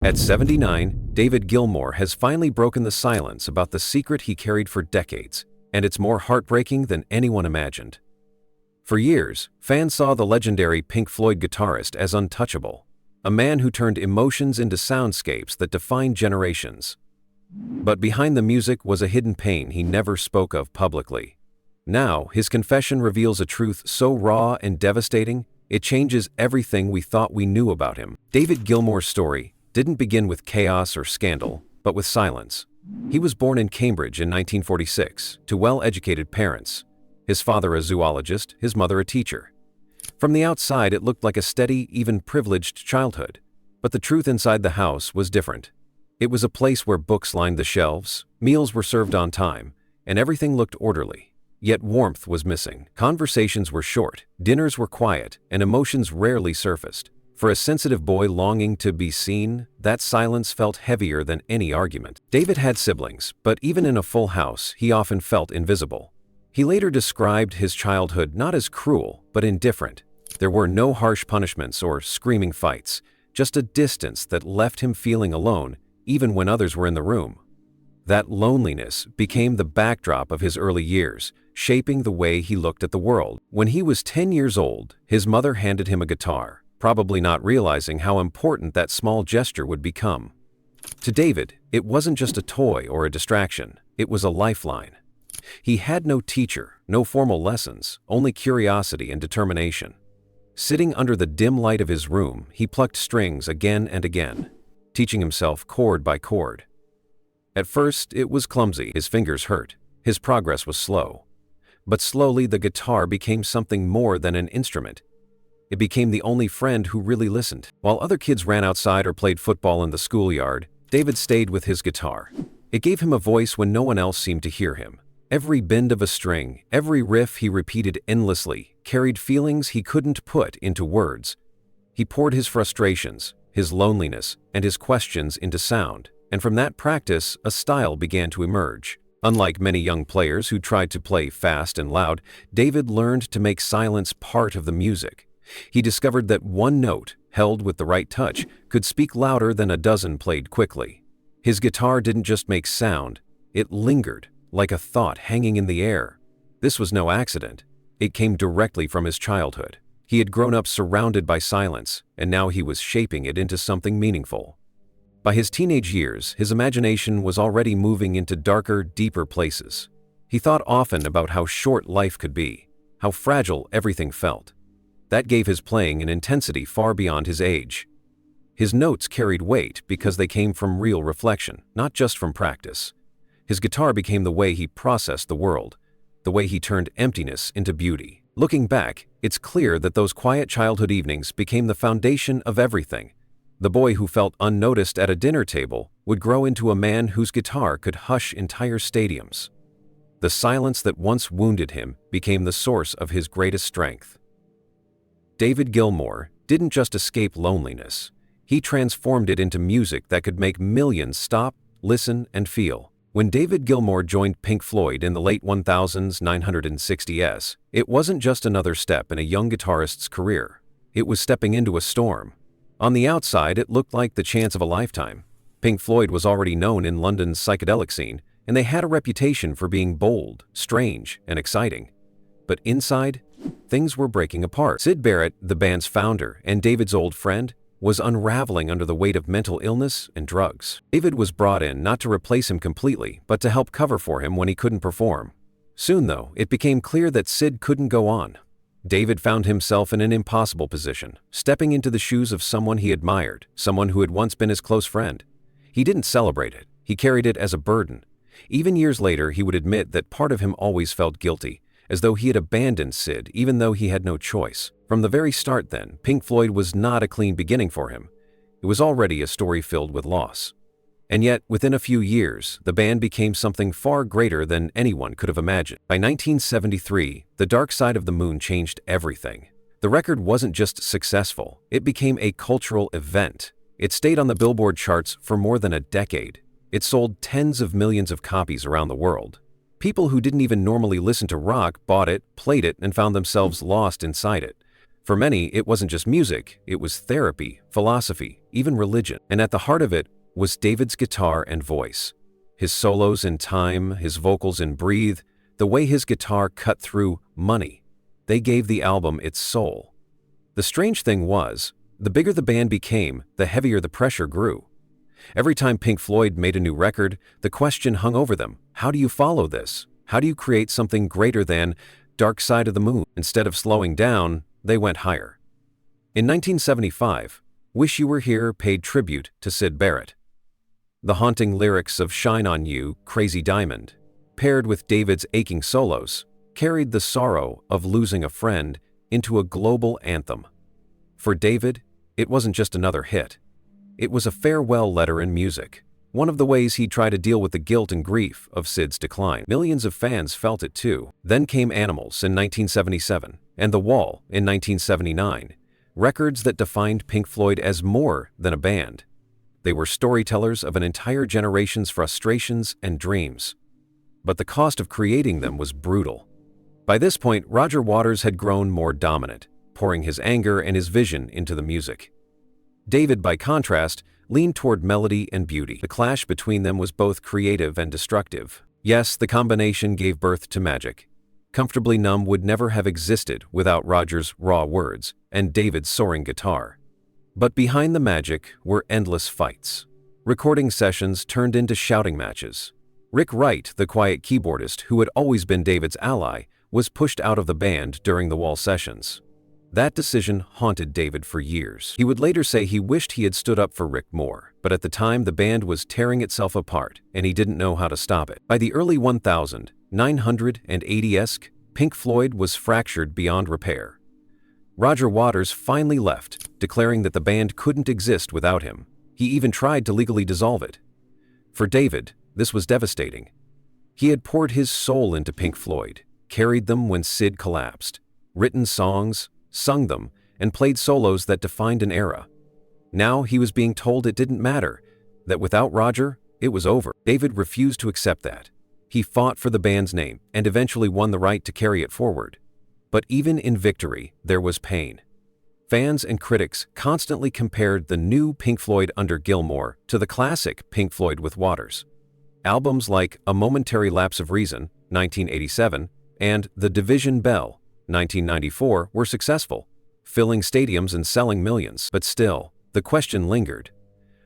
At 79, David Gilmour has finally broken the silence about the secret he carried for decades, and it's more heartbreaking than anyone imagined. For years, fans saw the legendary Pink Floyd guitarist as untouchable, a man who turned emotions into soundscapes that defined generations. But behind the music was a hidden pain he never spoke of publicly. Now, his confession reveals a truth so raw and devastating, it changes everything we thought we knew about him. David Gilmour's story didn't begin with chaos or scandal, but with silence. He was born in Cambridge in 1946 to well-educated parents. His father a zoologist, his mother a teacher. From the outside, it looked like a steady, even privileged childhood. But the truth inside the house was different. It was a place where books lined the shelves, meals were served on time, and everything looked orderly. Yet warmth was missing. Conversations were short, dinners were quiet, and emotions rarely surfaced. For a sensitive boy longing to be seen, that silence felt heavier than any argument. David had siblings, but even in a full house, he often felt invisible. He later described his childhood not as cruel, but indifferent. There were no harsh punishments or screaming fights, just a distance that left him feeling alone, even when others were in the room. That loneliness became the backdrop of his early years, shaping the way he looked at the world. When he was 10 years old, his mother handed him a guitar, probably not realizing how important that small gesture would become. To David, it wasn't just a toy or a distraction, it was a lifeline. He had no teacher, no formal lessons, only curiosity and determination. Sitting under the dim light of his room, he plucked strings again and again, teaching himself chord by chord. At first, it was clumsy, his fingers hurt, his progress was slow. But slowly the guitar became something more than an instrument. It became the only friend who really listened. While other kids ran outside or played football in the schoolyard, David stayed with his guitar. It gave him a voice when no one else seemed to hear him. Every bend of a string, every riff he repeated endlessly, carried feelings he couldn't put into words. He poured his frustrations, his loneliness, and his questions into sound, and from that practice, a style began to emerge. Unlike many young players who tried to play fast and loud, David learned to make silence part of the music. He discovered that one note, held with the right touch, could speak louder than a dozen played quickly. His guitar didn't just make sound, it lingered, like a thought hanging in the air. This was no accident. It came directly from his childhood. He had grown up surrounded by silence, and now he was shaping it into something meaningful. By his teenage years, his imagination was already moving into darker, deeper places. He thought often about how short life could be, how fragile everything felt. That gave his playing an intensity far beyond his age. His notes carried weight because they came from real reflection, not just from practice. His guitar became the way he processed the world, the way he turned emptiness into beauty. Looking back, it's clear that those quiet childhood evenings became the foundation of everything. The boy who felt unnoticed at a dinner table would grow into a man whose guitar could hush entire stadiums. The silence that once wounded him became the source of his greatest strength. David Gilmour didn't just escape loneliness. He transformed it into music that could make millions stop, listen, and feel. When David Gilmour joined Pink Floyd in the late 1960s, it wasn't just another step in a young guitarist's career. It was stepping into a storm. On the outside, it looked like the chance of a lifetime. Pink Floyd was already known in London's psychedelic scene, and they had a reputation for being bold, strange, and exciting. But inside, things were breaking apart. Syd Barrett, the band's founder and David's old friend, was unraveling under the weight of mental illness and drugs. David was brought in not to replace him completely, but to help cover for him when he couldn't perform. Soon, though, it became clear that Syd couldn't go on. David found himself in an impossible position, stepping into the shoes of someone he admired, someone who had once been his close friend. He didn't celebrate it, he carried it as a burden. Even years later, he would admit that part of him always felt guilty, as though he had abandoned Syd even though he had no choice. From the very start then, Pink Floyd was not a clean beginning for him. It was already a story filled with loss. And yet, within a few years, the band became something far greater than anyone could have imagined. By 1973, The Dark Side of the Moon changed everything. The record wasn't just successful, it became a cultural event. It stayed on the Billboard charts for more than a decade. It sold tens of millions of copies around the world. People who didn't even normally listen to rock bought it, played it, and found themselves lost inside it. For many, it wasn't just music, it was therapy, philosophy, even religion. And at the heart of it was David's guitar and voice. His solos in Time, his vocals in Breathe, the way his guitar cut through Money. They gave the album its soul. The strange thing was, the bigger the band became, the heavier the pressure grew. Every time Pink Floyd made a new record, the question hung over them: how do you follow this? How do you create something greater than Dark Side of the Moon? Instead of slowing down, they went higher. In 1975, Wish You Were Here paid tribute to Syd Barrett. The haunting lyrics of Shine On You, Crazy Diamond, paired with David's aching solos, carried the sorrow of losing a friend into a global anthem. For David, it wasn't just another hit. It was a farewell letter in music, one of the ways he tried to deal with the guilt and grief of Syd's decline. Millions of fans felt it too. Then came Animals in 1977, and The Wall in 1979, records that defined Pink Floyd as more than a band. They were storytellers of an entire generation's frustrations and dreams. But the cost of creating them was brutal. By this point, Roger Waters had grown more dominant, pouring his anger and his vision into the music. David, by contrast, leaned toward melody and beauty. The clash between them was both creative and destructive. Yes, the combination gave birth to magic. Comfortably Numb would never have existed without Roger's raw words and David's soaring guitar. But behind the magic were endless fights. Recording sessions turned into shouting matches. Rick Wright, the quiet keyboardist who had always been David's ally, was pushed out of the band during the Wall sessions. That decision haunted David for years. He would later say he wished he had stood up for Rick more, but at the time the band was tearing itself apart, and he didn't know how to stop it. By the early 1980s, Pink Floyd was fractured beyond repair. Roger Waters finally left, declaring that the band couldn't exist without him. He even tried to legally dissolve it. For David, this was devastating. He had poured his soul into Pink Floyd, carried them when Syd collapsed, written songs, sung them, and played solos that defined an era. Now he was being told it didn't matter, that without Roger, it was over. David refused to accept that. He fought for the band's name and eventually won the right to carry it forward. But even in victory, there was pain. Fans and critics constantly compared the new Pink Floyd under Gilmour to the classic Pink Floyd with Waters. Albums like A Momentary Lapse of Reason, 1987, and The Division Bell, 1994, were successful, filling stadiums and selling millions. But still, the question lingered.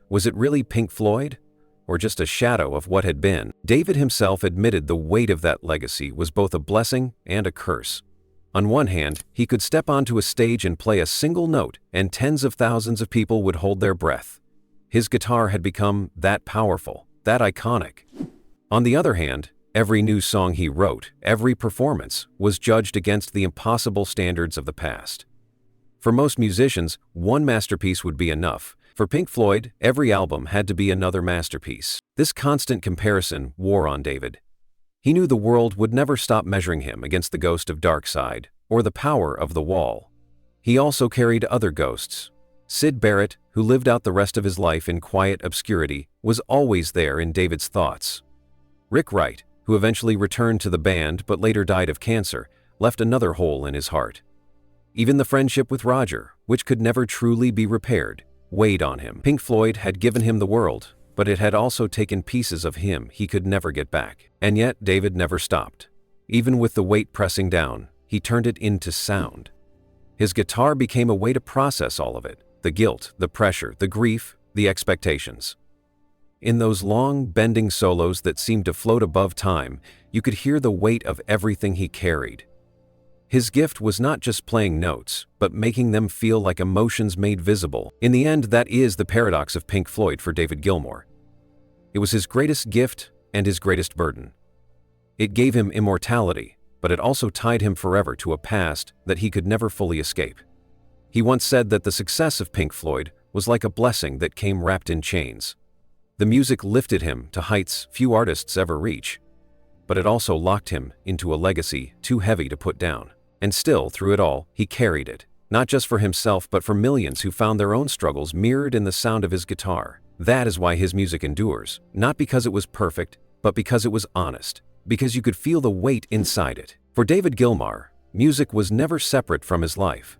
Was it really Pink Floyd, or just a shadow of what had been? David himself admitted the weight of that legacy was both a blessing and a curse. On one hand, he could step onto a stage and play a single note, and tens of thousands of people would hold their breath. His guitar had become that powerful, that iconic. On the other hand, every new song he wrote, every performance, was judged against the impossible standards of the past. For most musicians, one masterpiece would be enough. For Pink Floyd, every album had to be another masterpiece. This constant comparison wore on David. He knew the world would never stop measuring him against the ghost of Dark Side, or the power of The Wall. He also carried other ghosts. Syd Barrett, who lived out the rest of his life in quiet obscurity, was always there in David's thoughts. Rick Wright, who eventually returned to the band but later died of cancer, left another hole in his heart. Even the friendship with Roger, which could never truly be repaired, weighed on him. Pink Floyd had given him the world, but it had also taken pieces of him he could never get back. And yet David never stopped. Even with the weight pressing down, he turned it into sound. His guitar became a way to process all of it: the guilt, the pressure, the grief, the expectations. In those long, bending solos that seemed to float above time, you could hear the weight of everything he carried. His gift was not just playing notes, but making them feel like emotions made visible. In the end, that is the paradox of Pink Floyd for David Gilmour. It was his greatest gift and his greatest burden. It gave him immortality, but it also tied him forever to a past that he could never fully escape. He once said that the success of Pink Floyd was like a blessing that came wrapped in chains. The music lifted him to heights few artists ever reach, but it also locked him into a legacy too heavy to put down. And still, through it all, he carried it, not just for himself but for millions who found their own struggles mirrored in the sound of his guitar. That is why his music endures, not because it was perfect, but because it was honest, because you could feel the weight inside it. For David Gilmour, music was never separate from his life.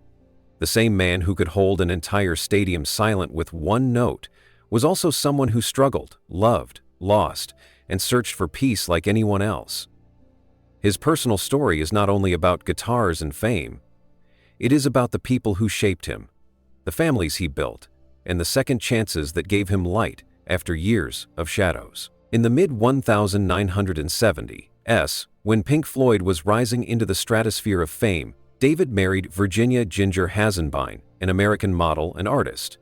The same man who could hold an entire stadium silent with one note was also someone who struggled, loved, lost, and searched for peace like anyone else. His personal story is not only about guitars and fame. It is about the people who shaped him, the families he built, and the second chances that gave him light after years of shadows. In the mid-1970s, when Pink Floyd was rising into the stratosphere of fame, David married Virginia Ginger Hazenbein, an American model and artist.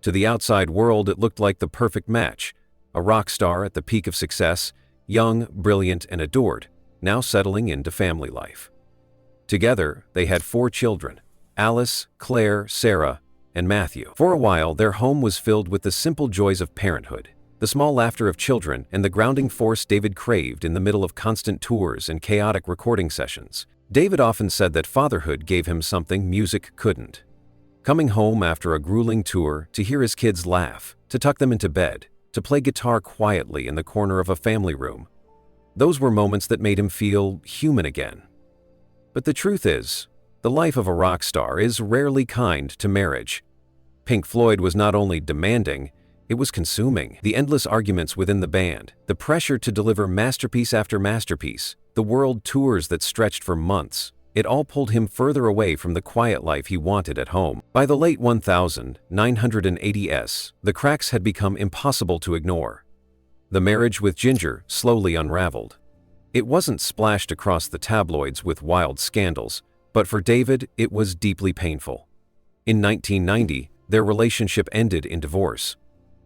To the outside world, it looked like the perfect match, a rock star at the peak of success, young, brilliant, and adored, now settling into family life. Together, they had 4 children: Alice, Claire, Sarah, and Matthew. For a while, their home was filled with the simple joys of parenthood, the small laughter of children, and the grounding force David craved in the middle of constant tours and chaotic recording sessions. David often said that fatherhood gave him something music couldn't. Coming home after a grueling tour, to hear his kids laugh, to tuck them into bed, to play guitar quietly in the corner of a family room. Those were moments that made him feel human again. But the truth is, the life of a rock star is rarely kind to marriage. Pink Floyd was not only demanding, it was consuming. The endless arguments within the band, the pressure to deliver masterpiece after masterpiece, the world tours that stretched for months, it all pulled him further away from the quiet life he wanted at home. By the late 1980s, the cracks had become impossible to ignore. The marriage with Ginger slowly unraveled. It wasn't splashed across the tabloids with wild scandals, but for David, it was deeply painful. In 1990, their relationship ended in divorce.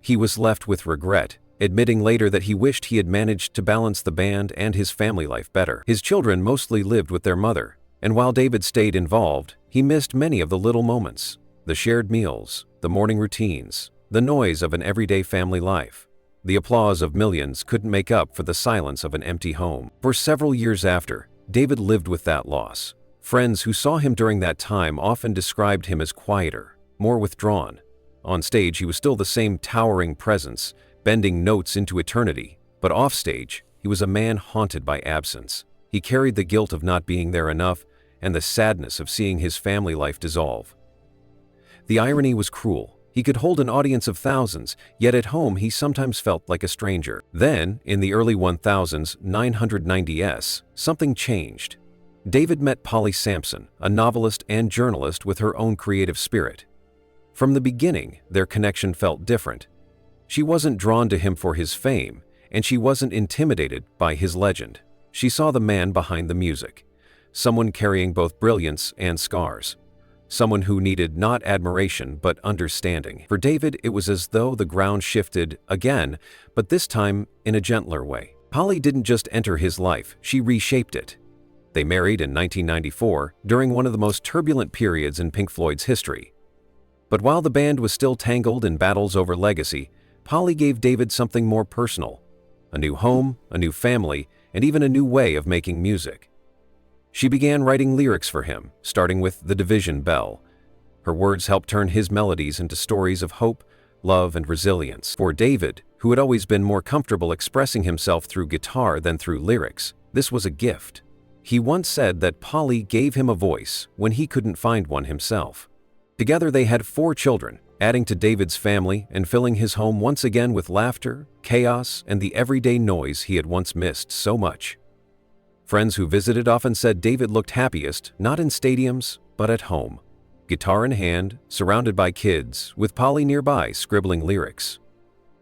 He was left with regret, admitting later that he wished he had managed to balance the band and his family life better. His children mostly lived with their mother, and while David stayed involved, he missed many of the little moments, the shared meals, the morning routines, the noise of an everyday family life. The applause of millions couldn't make up for the silence of an empty home. For several years after, David lived with that loss. Friends who saw him during that time often described him as quieter, more withdrawn. On stage, he was still the same towering presence, bending notes into eternity, but offstage, he was a man haunted by absence. He carried the guilt of not being there enough and the sadness of seeing his family life dissolve. The irony was cruel. He could hold an audience of thousands, yet at home he sometimes felt like a stranger. Then, in the early 1990s, something changed. David met Polly Sampson, a novelist and journalist with her own creative spirit. From the beginning, their connection felt different. She wasn't drawn to him for his fame, and she wasn't intimidated by his legend. She saw the man behind the music, someone carrying both brilliance and scars, someone who needed not admiration but understanding. For David, it was as though the ground shifted again, but this time in a gentler way. Polly didn't just enter his life, she reshaped it. They married in 1994, during one of the most turbulent periods in Pink Floyd's history. But while the band was still tangled in battles over legacy, Polly gave David something more personal: a new home, a new family, and even a new way of making music. She began writing lyrics for him, starting with The Division Bell. Her words helped turn his melodies into stories of hope, love, and resilience. For David, who had always been more comfortable expressing himself through guitar than through lyrics, this was a gift. He once said that Polly gave him a voice when he couldn't find one himself. Together they had 4 children, adding to David's family and filling his home once again with laughter, chaos, and the everyday noise he had once missed so much. Friends who visited often said David looked happiest not in stadiums, but at home, guitar in hand, surrounded by kids, with Polly nearby scribbling lyrics.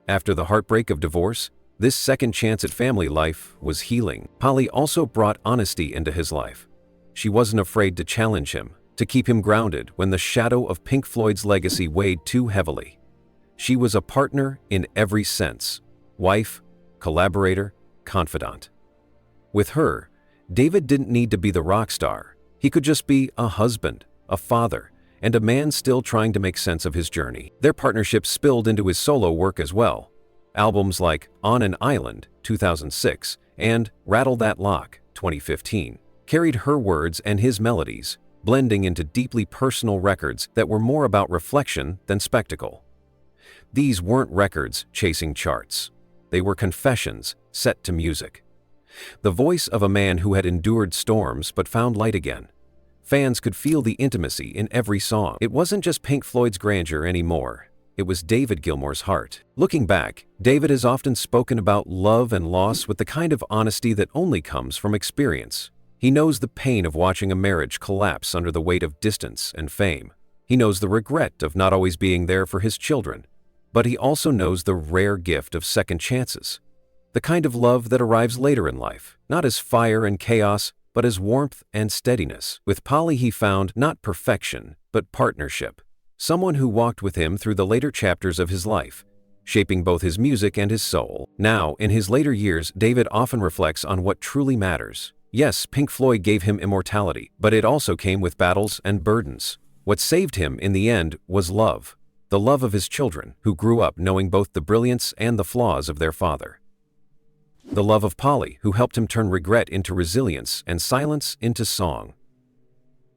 After the heartbreak of divorce, this second chance at family life was healing. Polly also brought honesty into his life. She wasn't afraid to challenge him, to keep him grounded when the shadow of Pink Floyd's legacy weighed too heavily. She was a partner in every sense: wife, collaborator, confidant. With her, David didn't need to be the rock star. He could just be a husband, a father, and a man still trying to make sense of his journey. Their partnership spilled into his solo work as well. Albums like On an Island, 2006, and Rattle That Lock, 2015, carried her words and his melodies, blending into deeply personal records that were more about reflection than spectacle. These weren't records chasing charts. They were confessions set to music. The voice of a man who had endured storms but found light again, Fans could feel the intimacy in every song. It wasn't just Pink Floyd's grandeur anymore. It was David Gilmour's heart. Looking back, David has often spoken about love and loss with the kind of honesty that only comes from experience. He knows the pain of watching a marriage collapse under the weight of distance and fame. He knows the regret of not always being there for his children. But he also knows the rare gift of second chances. The kind of love that arrives later in life, not as fire and chaos, but as warmth and steadiness. With Polly he found not perfection, but partnership. Someone who walked with him through the later chapters of his life, shaping both his music and his soul. Now, in his later years, David often reflects on what truly matters. Yes, Pink Floyd gave him immortality, but it also came with battles and burdens. What saved him in the end was love. The love of his children, who grew up knowing both the brilliance and the flaws of their father. The love of Polly, who helped him turn regret into resilience and silence into song.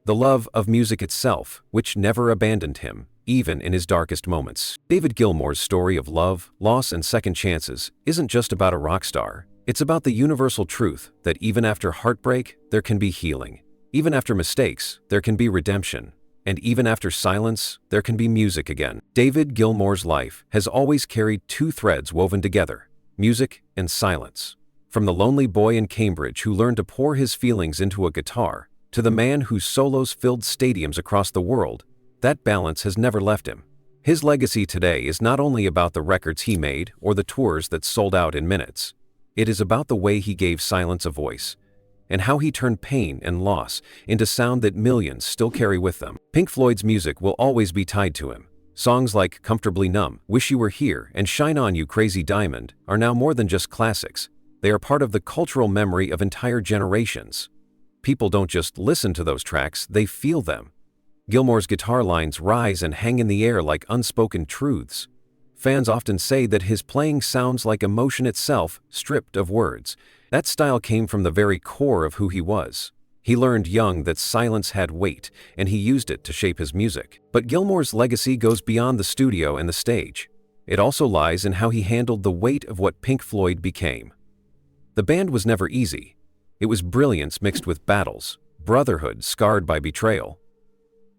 The love of music itself, which never abandoned him, even in his darkest moments. David Gilmour's story of love, loss, and second chances isn't just about a rock star. It's about the universal truth that even after heartbreak, there can be healing. Even after mistakes, there can be redemption. And even after silence, there can be music again. David Gilmour's life has always carried two threads woven together: music and silence. From the lonely boy in Cambridge who learned to pour his feelings into a guitar, to the man whose solos filled stadiums across the world, that balance has never left him. His legacy today is not only about the records he made or the tours that sold out in minutes. It is about the way he gave silence a voice, and how he turned pain and loss into sound that millions still carry with them. Pink Floyd's music will always be tied to him. Songs like Comfortably Numb, Wish You Were Here, and Shine On You Crazy Diamond are now more than just classics. They are part of the cultural memory of entire generations. People don't just listen to those tracks, they feel them. Gilmour's guitar lines rise and hang in the air like unspoken truths. Fans often say that his playing sounds like emotion itself, stripped of words. That style came from the very core of who he was. He learned young that silence had weight, and he used it to shape his music. But Gilmour's legacy goes beyond the studio and the stage. It also lies in how he handled the weight of what Pink Floyd became. The band was never easy. It was brilliance mixed with battles, brotherhood scarred by betrayal.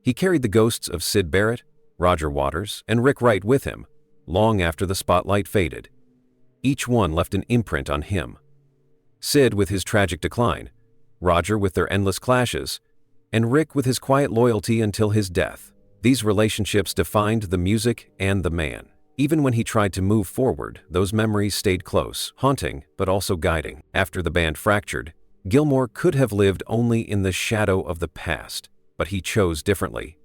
He carried the ghosts of Syd Barrett, Roger Waters, and Rick Wright with him, long after the spotlight faded. Each one left an imprint on him. Syd with his tragic decline, Roger with their endless clashes, and Rick with his quiet loyalty until his death. These relationships defined the music and the man. Even when he tried to move forward, those memories stayed close, haunting but also guiding. After the band fractured, Gilmour could have lived only in the shadow of the past, but he chose differently.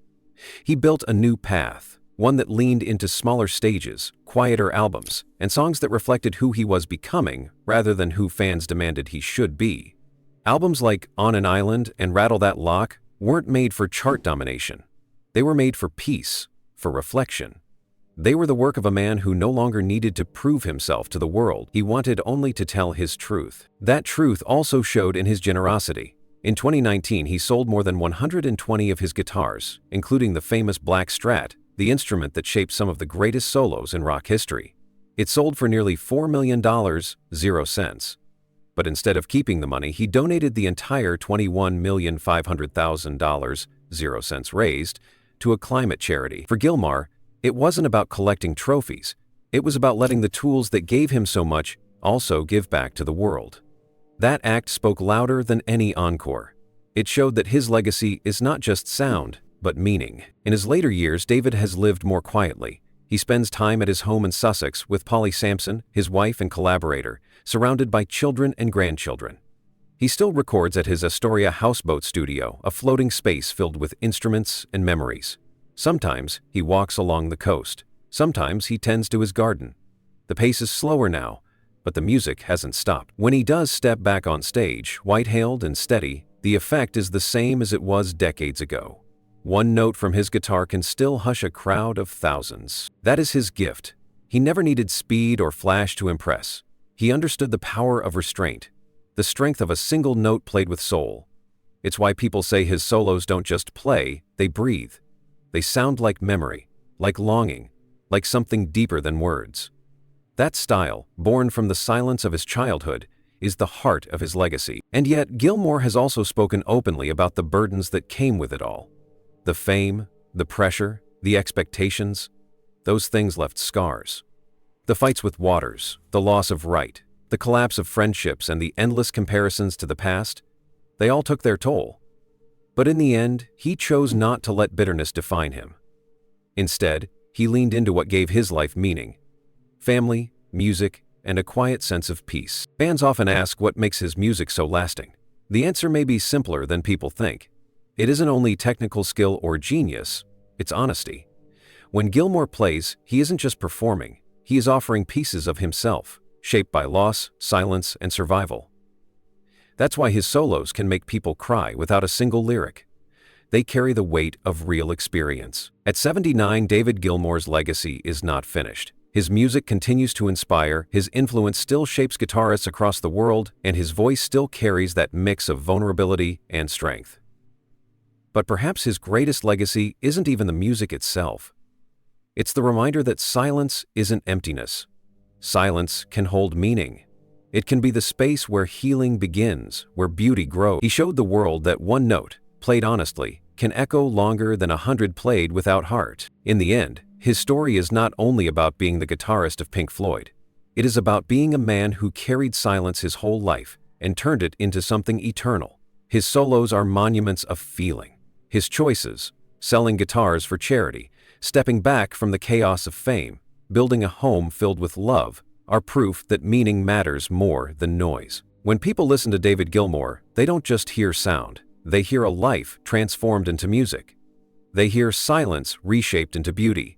He built a new path, one that leaned into smaller stages, quieter albums, and songs that reflected who he was becoming rather than who fans demanded he should be. Albums like On an Island and Rattle That Lock weren't made for chart domination. They were made for peace, for reflection. They were the work of a man who no longer needed to prove himself to the world. He wanted only to tell his truth. That truth also showed in his generosity. In 2019, he sold more than 120 of his guitars, including the famous Black Strat, the instrument that shaped some of the greatest solos in rock history. It sold for nearly $4 million, 0 cents. But instead of keeping the money, he donated the entire $21,500,000, 0 cents raised, to a climate charity. For Gilmour, it wasn't about collecting trophies. It was about letting the tools that gave him so much also give back to the world. That act spoke louder than any encore. It showed that his legacy is not just sound, but meaning. In his later years, David has lived more quietly. He spends time at his home in Sussex with Polly Sampson, his wife and collaborator, surrounded by children and grandchildren. He still records at his Astoria houseboat studio, a floating space filled with instruments and memories. Sometimes he walks along the coast. Sometimes he tends to his garden. The pace is slower now, but the music hasn't stopped. When he does step back on stage, white-tailed and steady, the effect is the same as it was decades ago. One note from his guitar can still hush a crowd of thousands. That is his gift. He never needed speed or flash to impress. He understood the power of restraint, the strength of a single note played with soul. It's why people say his solos don't just play, they breathe. They sound like memory, like longing, like something deeper than words. That style, born from the silence of his childhood, is the heart of his legacy. And yet, Gilmour has also spoken openly about the burdens that came with it all. The fame, the pressure, the expectations, those things left scars. The fights with Waters, the loss of Wright, the collapse of friendships, and the endless comparisons to the past, they all took their toll. But in the end, he chose not to let bitterness define him. Instead, he leaned into what gave his life meaning: family, music, and a quiet sense of peace. Fans often ask what makes his music so lasting. The answer may be simpler than people think. It isn't only technical skill or genius, it's honesty. When Gilmour plays, he isn't just performing, he is offering pieces of himself, shaped by loss, silence, and survival. That's why his solos can make people cry without a single lyric. They carry the weight of real experience. At 79, David Gilmour's legacy is not finished. His music continues to inspire, his influence still shapes guitarists across the world, and his voice still carries that mix of vulnerability and strength. But perhaps his greatest legacy isn't even the music itself. It's the reminder that silence isn't emptiness. Silence can hold meaning. It can be the space where healing begins, where beauty grows. He showed the world that one note, played honestly, can echo longer than 100 played without heart. In the end, his story is not only about being the guitarist of Pink Floyd. It is about being a man who carried silence his whole life and turned it into something eternal. His solos are monuments of feeling. His choices, selling guitars for charity, stepping back from the chaos of fame, building a home filled with love, are proof that meaning matters more than noise. When people listen to David Gilmour, they don't just hear sound. They hear a life transformed into music. They hear silence reshaped into beauty.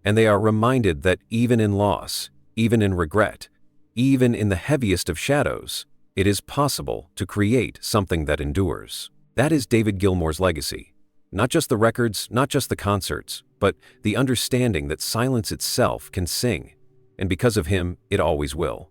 And they are reminded that even in loss, even in regret, even in the heaviest of shadows, it is possible to create something that endures. That is David Gilmour's legacy. Not just the records, not just the concerts, but the understanding that silence itself can sing. And because of him, it always will.